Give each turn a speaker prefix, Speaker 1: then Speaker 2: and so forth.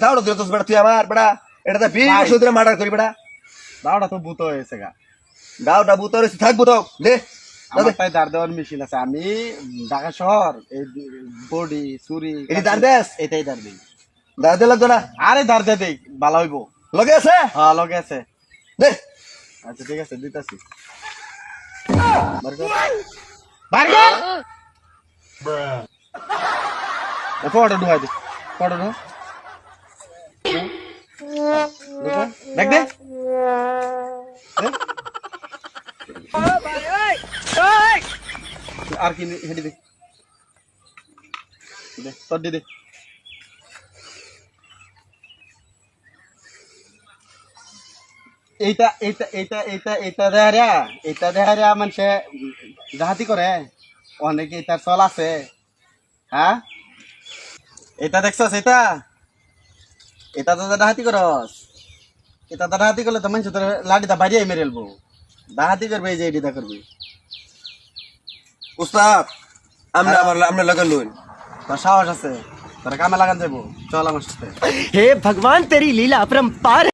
Speaker 1: দাওড়া দিল তো বেটা তুই আমার বেটা এটা তো 20 বছর ধরে মার্ডার করি বেটা
Speaker 2: দাওটা তো ভূত হয়েছে গা।
Speaker 1: দাওটা বুতর থাকবো তো দে
Speaker 2: আমার তাই দাঁড় দেওয়ার মেশিন আছে। আমি ঢাকা শহর এই বডি চুরি
Speaker 1: এটি দাঁড় দেস
Speaker 2: এটাই দাঁড় দিই।
Speaker 1: দাঁড় দিয়ে লাগতো না
Speaker 2: আরে দাঁড় দে দেই ভালো হইব।
Speaker 1: লগে আছে
Speaker 2: হ্যাঁ লগে আছে।
Speaker 1: দে
Speaker 2: আচ্ছা ঠিক আছে দিতাছি। বার্গার ফটো ঢুকাই দে। ফটো ঢুক দেখ দে। আর কি হেঁটে দে তোর দে এইটা এইটা এইটা এইটা এইটা দেহারিয়া এইটা দেহারিয়া মানুষে জাহাতি করে অনেকে এটার চল আছে। হ্যাঁ এটা দেখছস এটা এটা তো ডাহাতি করস। এটা তো ডাহাতি করলে তো মানুষ তোর লাঠিটা বাড়িয়ে মেরে এলবো। ডাহাতি করবে এই যে এডিটা করবি।
Speaker 1: উস্তাদ আমরা লাগান লইন
Speaker 2: তোর সাহস আছে তোরা কামে লাগান যাবো। চল আমার সাথে।
Speaker 3: हे भगवान तेरी लीला अपरंपार